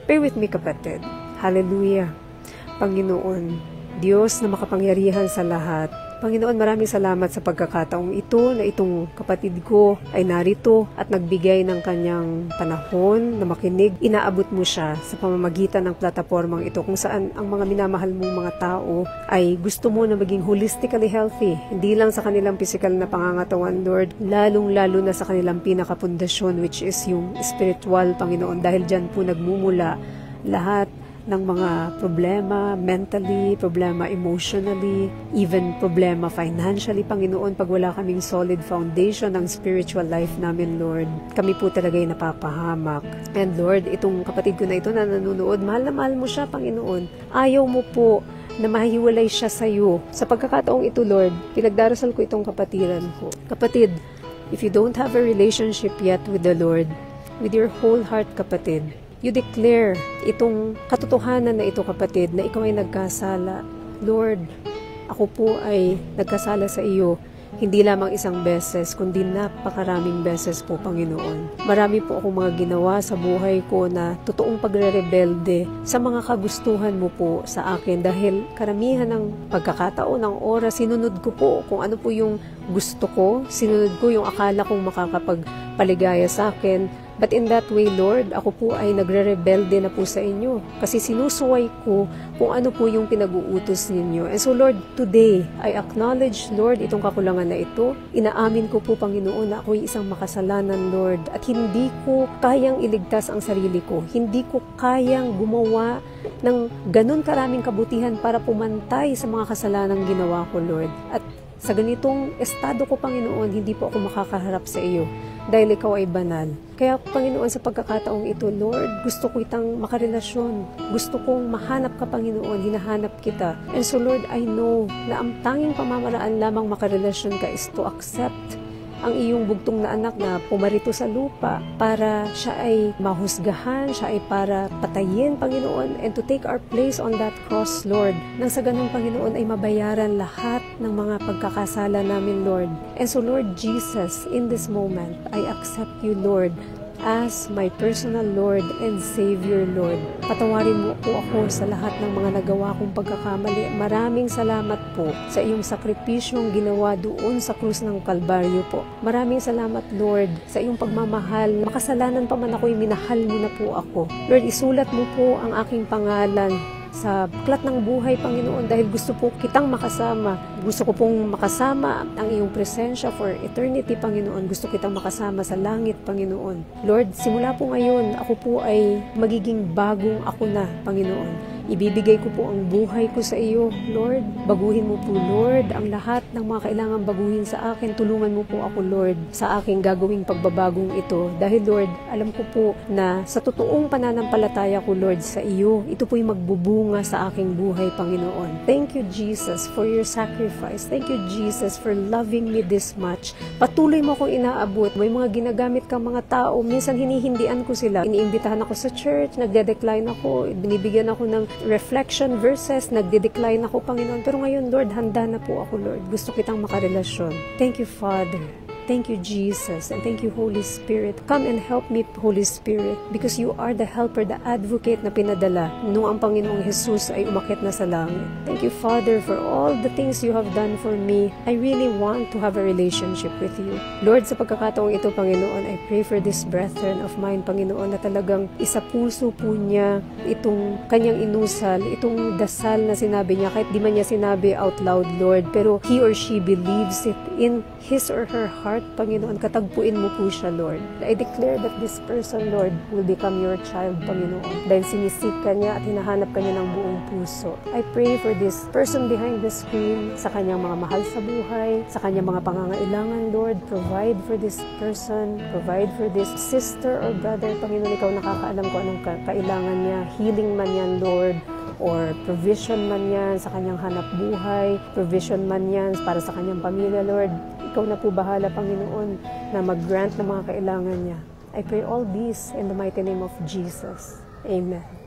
Pray with me, kapatid. Hallelujah. Panginoon, Diyos na makapangyarihan sa lahat, Panginoon, maraming salamat sa pagkakataong ito na itong kapatid ko ay narito at nagbigay ng kanyang panahon na makinig. Inaabot mo siya sa pamamagitan ng platapormang ito kung saan ang mga minamahal mong mga tao ay gusto mo na maging holistically healthy. Hindi lang sa kanilang physical na pangangatawan, Lord, lalong-lalo na sa kanilang pinakapundasyon which is yung spiritual, Panginoon. Dahil dyan po nagmumula lahat ng mga problema mentally, problema emotionally, even problema financially, Panginoon, pag wala kaming solid foundation ng spiritual life namin, Lord, kami po talaga ay napapahamak. And Lord, itong kapatid ko na ito na nanonood, mahal na mahal mo siya, Panginoon. Ayaw mo po na mahiwalay siya sa iyo. Sa pagkakataong ito, Lord, pinagdarasal ko itong kapatiran ko. Kapatid, if you don't have a relationship yet with the Lord, with your whole heart, kapatid, you declare itong katotohanan na ito, kapatid, na ikaw ay nagkasala. Lord, ako po ay nagkasala sa iyo, hindi lamang isang beses, kundi napakaraming beses po, Panginoon. Marami po akong mga ginawa sa buhay ko na totoong pagre-rebelde sa mga kagustuhan mo po sa akin. Dahil karamihan ng pagkakataon, ng oras, sinunod ko po kung ano po yung gusto ko, sinunod ko yung akala kong makakapagpaligaya sa akin. But in that way, Lord, ako po ay nagre-rebelde na po sa inyo. Kasi sinusuway ko kung ano po yung pinag-uutos ninyo. And so, Lord, today, I acknowledge, Lord, itong kakulangan na ito. Inaamin ko po, Panginoon, na ako'y isang makasalanan, Lord. At hindi ko kayang iligtas ang sarili ko. Hindi ko kayang gumawa ng ganun karaming kabutihan para pumantay sa mga kasalanang ginawa ko, Lord. At sa ganitong estado ko, Panginoon, hindi po ako makakaharap sa iyo dahil ikaw ay banal. Kaya, Panginoon, sa pagkakataong ito, Lord, gusto ko itang makarelasyon. Gusto kong mahanap ka, Panginoon, hinahanap kita. And so, Lord, I know na ang tanging pamamaraan lamang makarelasyon ka is to accept ang iyong bugtong na anak na pumarito sa lupa para siya ay mahusgahan, siya ay para patayin, Panginoon, and to take our place on that cross, Lord. Nang sa ganun, Panginoon, ay mabayaran lahat ng mga pagkakasala namin, Lord. And so, Lord Jesus, in this moment, I accept you, Lord, as my personal Lord and Savior, Lord. Patawarin mo po ako sa lahat ng mga nagawa kong pagkakamali. Maraming salamat po sa iyong sakripisyong ginawa doon sa krus ng Kalbaryo po. Maraming salamat, Lord, sa iyong pagmamahal. Makasalanan pa man ako'y minahal mo na po ako. Lord, isulat mo po ang aking pangalan sa aklat ng buhay, Panginoon, dahil gusto po kitang makasama. Gusto ko pong makasama ang iyong presensya for eternity, Panginoon. Gusto kitang makasama sa langit, Panginoon. Lord, simula po ngayon, ako po ay magiging bagong ako na, Panginoon. Ibibigay ko po ang buhay ko sa iyo, Lord. Baguhin mo po, Lord, ang lahat ng mga kailangan baguhin sa akin. Tulungan mo po ako, Lord, sa aking gagawing pagbabagong ito. Dahil, Lord, alam ko po na sa totoong pananampalataya ko, Lord, sa iyo, ito po'y magbubunga sa aking buhay, Panginoon. Thank you, Jesus, for your sacrifice. Thank you, Jesus, for loving me this much. Patuloy mo akong inaabot. May mga ginagamit kang mga tao. Minsan hinihindian ko sila. Iniimbitahan ako sa church, nagde-decline ako, binibigyan ako ng reflection verses, nagde-decline ako, Panginoon. Pero ngayon, Lord, handa na po ako, Lord. Gusto kitang makarelasyon. Thank you, Father. Thank you, Jesus, and thank you, Holy Spirit. Come and help me, Holy Spirit, because you are the helper, the advocate na pinadala nung ang Panginoong Jesus ay umakyat na sa langit. Thank you, Father, for all the things you have done for me. I really want to have a relationship with you. Lord, sa pagkakataong ito, Panginoon, I pray for this brethren of mine, Panginoon, na talagang isa puso po niya itong kanyang inusal, itong dasal na sinabi niya, kahit di man niya sinabi out loud, Lord, pero he or she believes it in his or her heart, Panginoon. Katagpuin mo po siya, Lord. I declare that this person, Lord, will become your child, Panginoon. Dahil sinisik ka niya at hinahanap ka niya ng buong puso. I pray for this person behind the screen, sa kanyang mga mahal sa buhay, sa kanyang mga pangangailangan, Lord. Provide for this person, provide for this sister or brother, Panginoon. Ikaw nakakaalam ko anong kailangan niya. Healing man yan, Lord, or provision man yan sa kanyang hanap buhay, provision man yan para sa kanyang pamilya, Lord. Ikaw na po bahala, Panginoon, na mag-grant ng mga kailangan niya. I pray all this in the mighty name of Jesus. Amen.